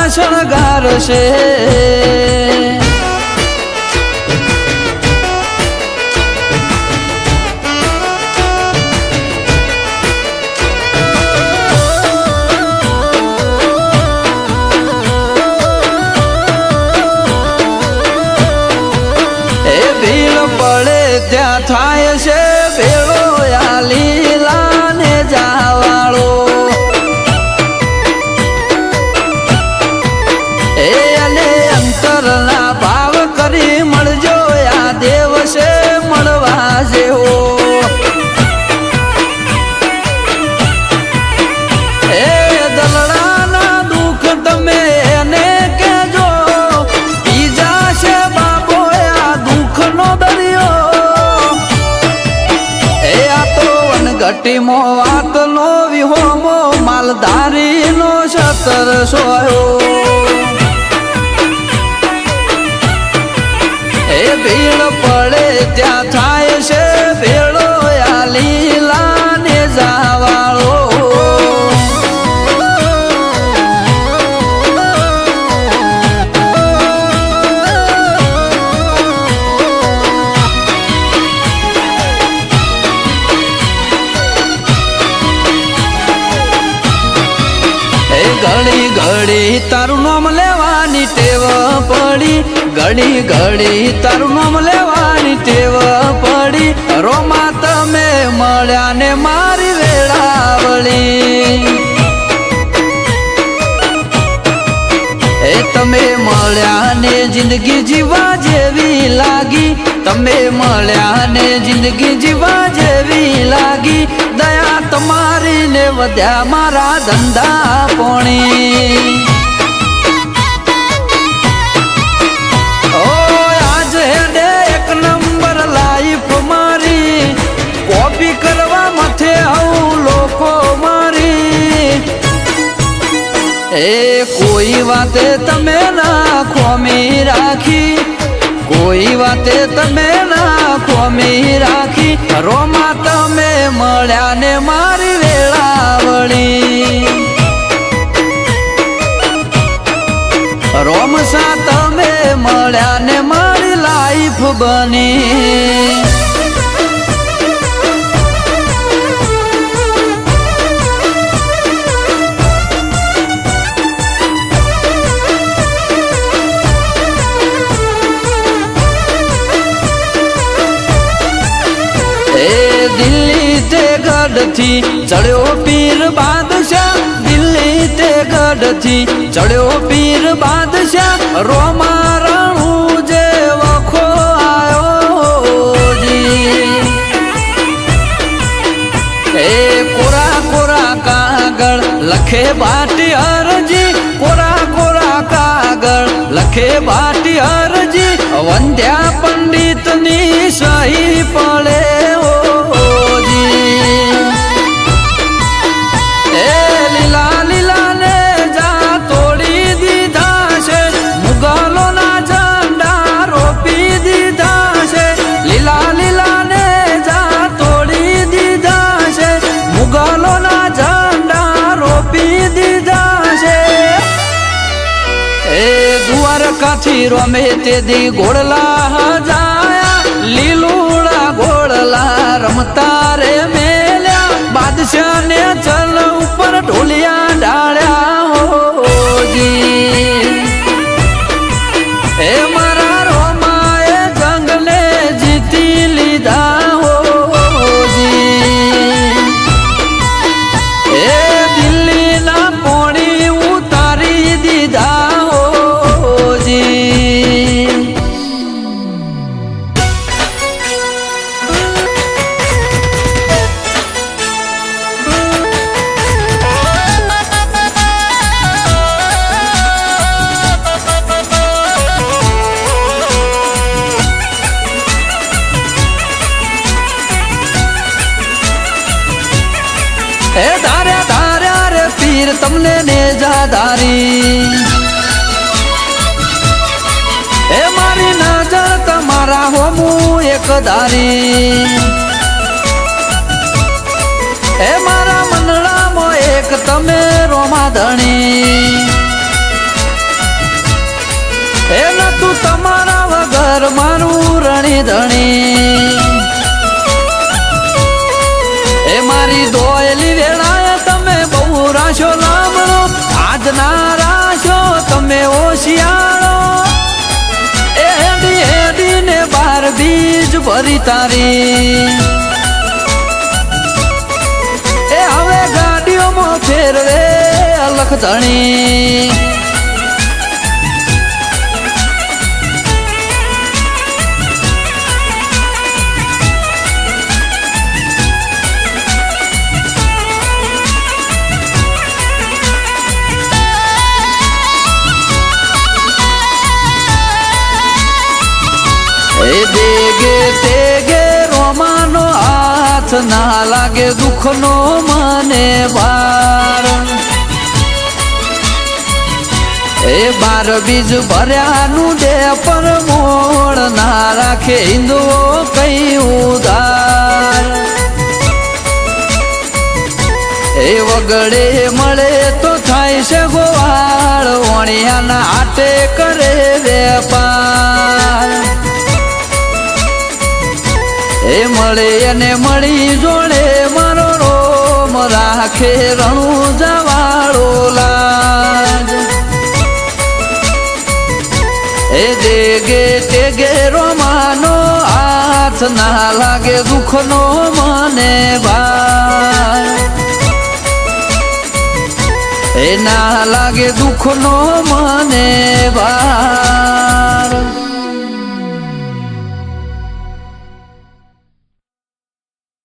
શણગાર છે ત્યાં થાય છે ભેળો આ લીલા ને જાવાળો એ અને અંતરના ભાવ કરી મળજો આ દેવ છે મળવા જેવો એ દલડાના દુઃખ તમે એને કહેજો બીજા છે બાબો આ દુઃખ નો દરિયો ગટીમો વાતનો વિહોમો માલધારીનો છતર સોયો એ ભીડ પડે ત્યાં થાય છે ભેળો આ લીલા ને જાવાળો ઘડી ઘડી તારું નામ લેવાની ટેવ પડી ઘડી ઘડી તારું નામ લેવાની ટેવ પડી રોમા તમે મળ્યા ને મારી વેળાવળી એ તમે મળ્યા ને જિંદગી જીવા જેવી લાગી તમે મળ્યા ને જિંદગી જીવા જેવી લાગી દયા તમારી ને વધ્યા મારા ધંધા પોણી ઓ આજ હેડે એક નંબર લાઈફ મારી કોપી કરવા માથે આવું લોકો મારી એ કોઈ વાતે તમે ના ખોમી રાખી કોઈ વાતે તમે ના ખોમી રાખી રોમા તમે મળ્યા ને મારી વેળાવળી રોમસા તમે મળ્યા ને મારી લાઈફ બની દિલ્હી તે ગઢથી ચડ્યો પીર બાદશાહ દિલ્હી તે ગઢથી ચડ્યો પીર બાદશાહ રોમા રણું જે વખો આયો જી એ કોરા કોરા કાગળ લખે બાટી અરજી કોરા કોરા કાગળ લખે બાટી અરજી વંદ્યા પંડિતની સહી પડે કાથી રમે તે દી ઘોડલા જાયા લીલુડા ઘોડલા રમતા રે મેલ્યા બાદશાહ ને ચલ ઉપર ઢોલિયા ડાળ્યા હોજી એ મારા રોમાએ જંગને જીતી લીધા હોજી એ દિલ્હીના પોણી ઉતારી દીધા એ ધાર્યા ધાર્યા રે પીર તમને નેજાદારી એ મારી નજર તમારા હોમું એક ધારી એ મારા મનડામાં એક તમે રોમા ધણી મારું રણી ધણી એ મારી દોયલી વેળાએ તમે બહુ રાશો લાંબણો આજના રાશો તમે ઓશિયાળો એ હેડી હેડી ને બાર બીજ ભરી તારી એ હવે ગાડીઓમાં ફેરવે અલખ ધણી દેગે તેગે રોમાનો હાથ ના લાગે દુઃખનો મને ભાર એ બાર બીજ ભર્યાનું દે પર મોડ ના રાખે હિન્દુઓ કઈ ઉધાર એ વગડે મળે તો થાય છે ગોવાળ વણિયાના આટે કરે વેપાર એ મળે અને મળી જોડે મારો રોમ રાખે રણું જવાળો લાજ એ દેગે તેગે રોમાનો હાથ ના લાગે દુઃખનો મને ભાર એ ના લાગે દુઃખનો મને ભાર